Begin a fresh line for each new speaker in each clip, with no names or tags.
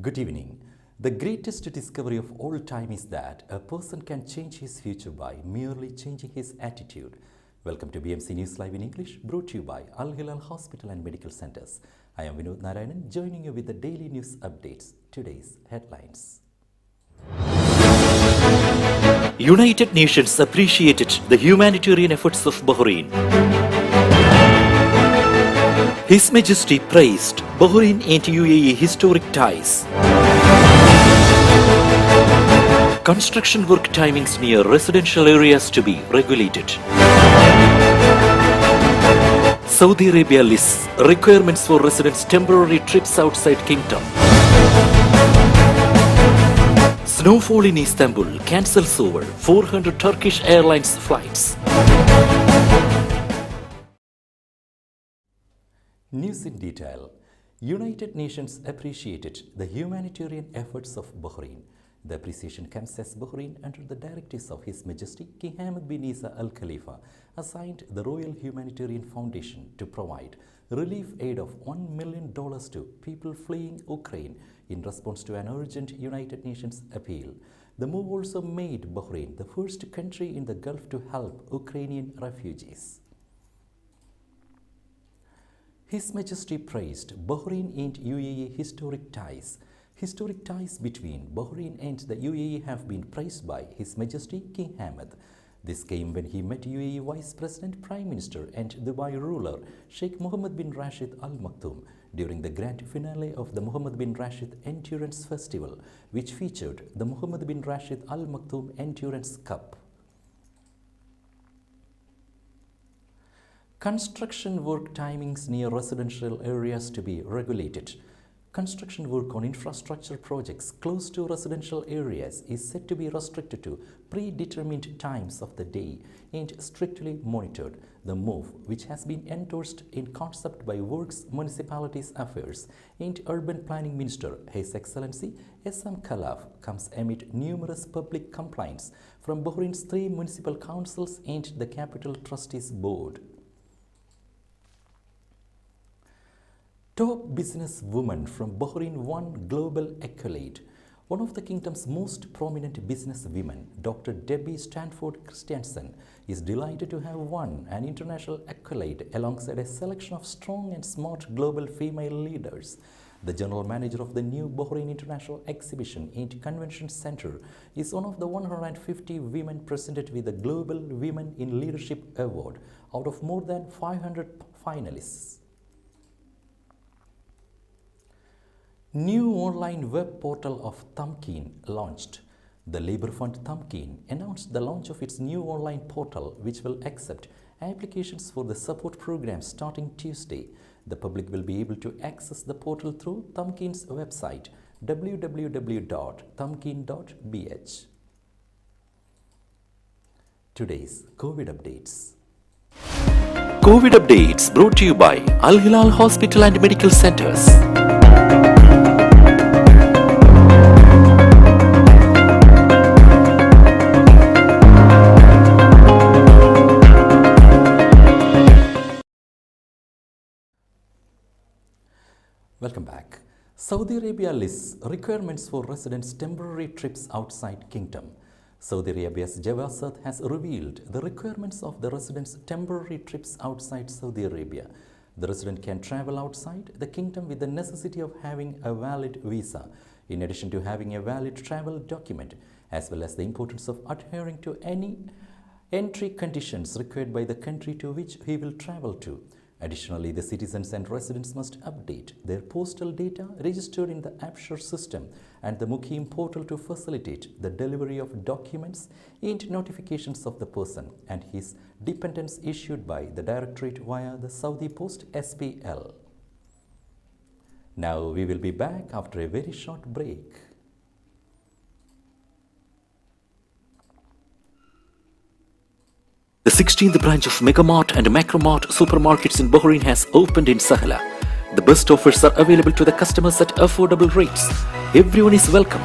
Good evening. The greatest discovery of all time is that a person can change his future by merely changing his attitude. Welcome to BMC News Live in English, brought to you by Al Hilal Hospital and Medical Centers. I am Vinod Narayanan, joining you with the daily news updates. Today's headlines.
United Nations appreciated the humanitarian efforts of Bahrain. His Majesty praised Bahrain and UAE historic ties. Construction work timings near residential areas to be regulated. Saudi Arabia lists requirements for residents' temporary trips outside Kingdom. Snowfall in Istanbul cancels over 400 Turkish airlines flights.
News in detail. United Nations appreciated the humanitarian efforts of Bahrain. The appreciation comes as Bahrain, under the directives of His Majesty King Hamad bin Isa Al Khalifa, assigned the Royal Humanitarian Foundation to provide relief aid of $1 million to people fleeing Ukraine in response to an urgent United Nations appeal. The move also made Bahrain the first country in the Gulf to help Ukrainian refugees. His Majesty praised Bahrain and UAE historic ties. Historic ties between Bahrain and the UAE have been praised by His Majesty King Hamad. This came when he met UAE Vice President, Prime Minister and Dubai ruler Sheikh Mohammed bin Rashid Al Maktoum during the grand finale of the Mohammed bin Rashid Endurance Festival, which featured the Mohammed bin Rashid Al Maktoum Endurance Cup. Construction work timings near residential areas to be regulated. Construction work on infrastructure projects close to residential areas is said to be restricted to predetermined times of the day and strictly monitored. The move, which has been endorsed in concept by Works, Municipalities Affairs and Urban Planning Minister His Excellency S.M. Khalaf, comes amid numerous public complaints from Bahrain's 3 municipal councils and the Capital Trustees Board. Top businesswoman from Bahrain won global accolade. One of the kingdom's most prominent businesswomen, Dr. Debbie Stanford Christiansen, is delighted to have won an international accolade alongside a selection of strong and smart global female leaders. The general manager of the new Bahrain International Exhibition and Convention Center is one of the 150 women presented with the Global Women in Leadership Award out of more than 500 finalists. New online web portal of Thumbkin launched. The Labour Fund Thumbkin announced the launch of its new online portal, which will accept applications for the support program starting Tuesday. The public will be able to access the portal through Thumbkin's website www.thumbkin.bh. Today's COVID updates.
COVID updates brought to you by Al Hilal Hospital and Medical Centers.
Welcome back. Saudi Arabia lists requirements for residents' temporary trips outside Kingdom. Saudi Arabia's Jawazat has revealed the requirements of the residents' temporary trips outside Saudi Arabia. The resident can travel outside the Kingdom with the necessity of having a valid visa, in addition to having a valid travel document, as well as the importance of adhering to any entry conditions required by the country to which he will travel to. Additionally, the citizens and residents must update their postal data registered in the Abshar system and the Mukim portal to facilitate the delivery of documents and notifications of the person and his dependents issued by the Directorate via the Saudi Post SPL. Now we will be back after a very short break.
The 16th branch of Mart and Mart supermarkets in Bahrain has opened in Sahla. The best offers are available to the customers at affordable rates. Everyone is welcome.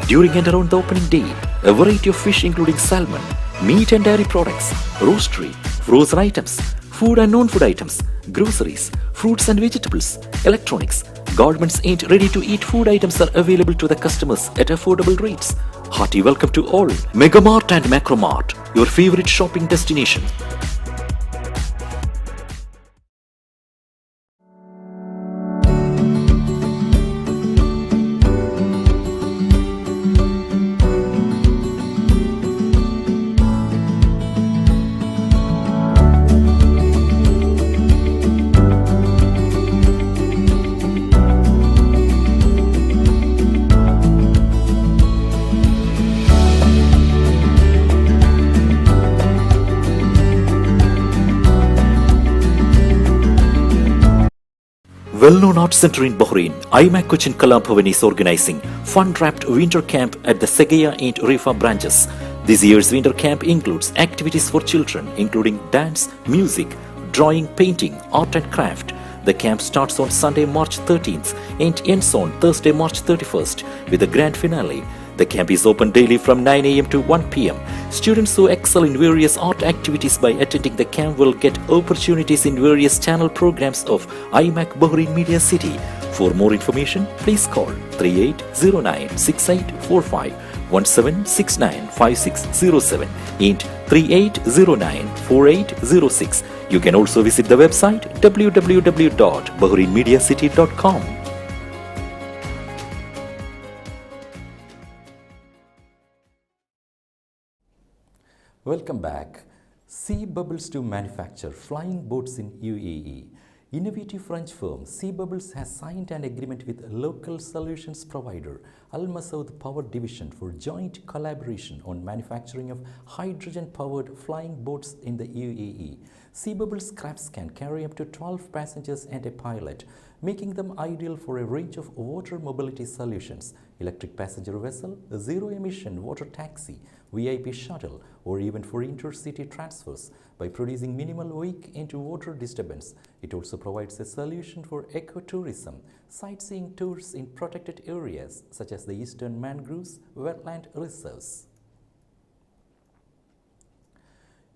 During and around the opening day, a variety of fish including salmon, meat and dairy products, roastery, frozen items, food and non-food items, groceries, fruits and vegetables, electronics, Garments and ready-to-eat food items are available to the customers at affordable rates. Hearty welcome to all. Mega Mart and Macro Mart, your favorite shopping destination. Well-known art center in Bahrain, IMAC Cochin Kalampavan is organizing fun-wrapped winter camp at the Segaya and Rifa branches. This year's winter camp includes activities for children, including dance, music, drawing, painting, art and craft. The camp starts on Sunday, March 13th and ends on Thursday, March 31st with a grand finale. The camp is open daily from 9 a.m. to 1 p.m. Students who excel in various art activities by attending the camp will get opportunities in various channel programs of IMAC Bahrain Media City. For more information, please call 3809-6845, 1769-5607 and 3809-4806. You can also visit the website www.bahrainmediacity.com.
Welcome back. Sea Bubbles to manufacture flying boats in UAE. Innovative French firm Sea Bubbles has signed an agreement with local solutions provider Al Masoud Power Division for joint collaboration on manufacturing of hydrogen-powered flying boats in the UAE. Sea Bubbles crafts can carry up to 12 passengers and a pilot, making them ideal for a range of water mobility solutions: electric passenger vessel, a zero-emission water taxi, VIP shuttle, or even for intercity transfers. By producing minimal wake into water disturbance, it also provides a solution for ecotourism, sightseeing tours in protected areas such as the eastern mangroves wetland reserves.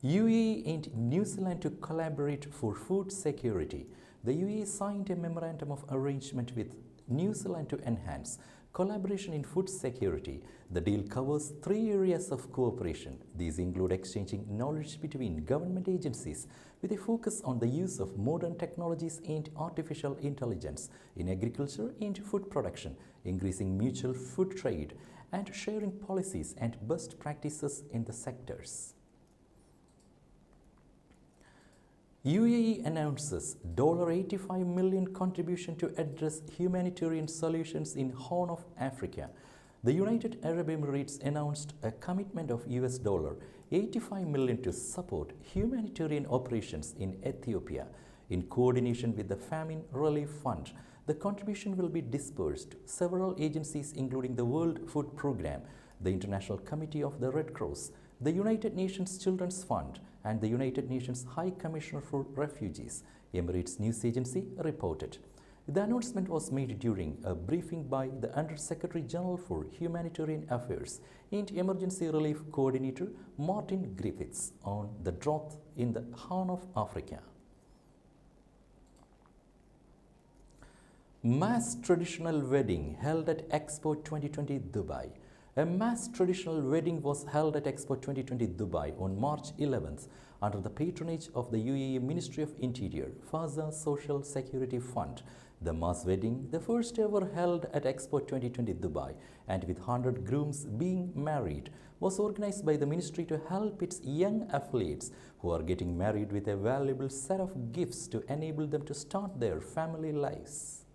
UAE and New Zealand to collaborate for food security. The UAE signed a memorandum of arrangement with New Zealand to enhance collaboration in food security. The deal covers 3 areas of cooperation. These include exchanging knowledge between government agencies with a focus on the use of modern technologies and artificial intelligence in agriculture and food production, increasing mutual food trade, and sharing policies and best practices in the sectors. UAE announces $85 million contribution to address humanitarian solutions in Horn of Africa. The United Arab Emirates announced a commitment of $85 million to support humanitarian operations in Ethiopia. In coordination with the Famine Relief Fund, the contribution will be dispersed to several agencies including the World Food Programme, the International Committee of the Red Cross, the United Nations Children's Fund, and the United Nations High Commissioner for Refugees, Emirates News Agency reported. The announcement was made during a briefing by the Under-Secretary General for Humanitarian Affairs and Emergency Relief Coordinator Martin Griffiths on the drought in the Horn of Africa. Mass traditional wedding held at Expo 2020 Dubai. A mass traditional wedding was held at Expo 2020 Dubai on March 11th under the patronage of the UAE Ministry of Interior, Faza Social Security Fund. The mass wedding, the first ever held at Expo 2020 Dubai and with 100 grooms being married, was organized by the ministry to help its young affiliates who are getting married with a valuable set of gifts to enable them to start their family lives.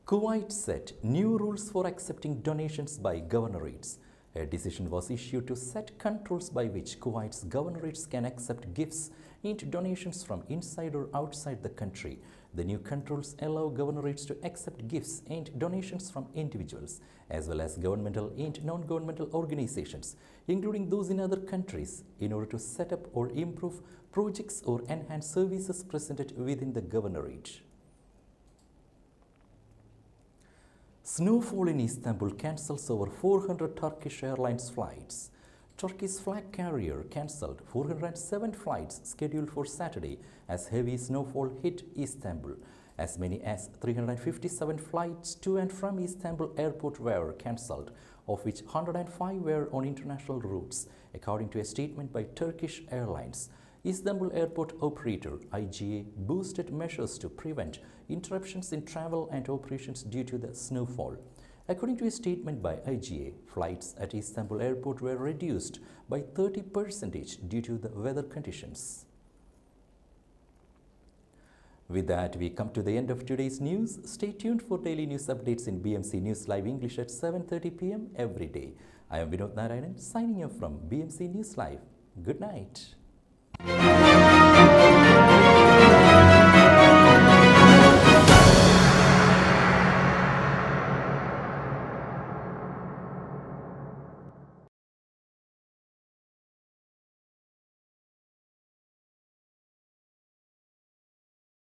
Kuwait set new rules for accepting donations by governorates. A decision was issued to set controls by which Kuwait's governorates can accept gifts and donations from inside or outside the country. The new controls allow governorates to accept gifts and donations from individuals, as well as governmental and non-governmental organizations, including those in other countries, in order to set up or improve projects or enhance services presented within the governorate. Snowfall in Istanbul cancels over 400 Turkish Airlines flights. Turkish flag carrier cancelled 407 flights scheduled for Saturday as heavy snowfall hit Istanbul. As many as 357 flights to and from Istanbul airport were cancelled, of which 105 were on international routes, according to a statement by Turkish Airlines. Istanbul airport operator IGA boosted measures to prevent interruptions in travel and operations due to the snowfall. According to a statement by IGA, flights at Istanbul airport were reduced by 30% due to the weather conditions. With that, we come to the end of today's news. Stay tuned for daily news updates in BMC News Live English at 7:30 p.m. every day. I am Vinod Narayanan signing off from BMC News Live. Good night.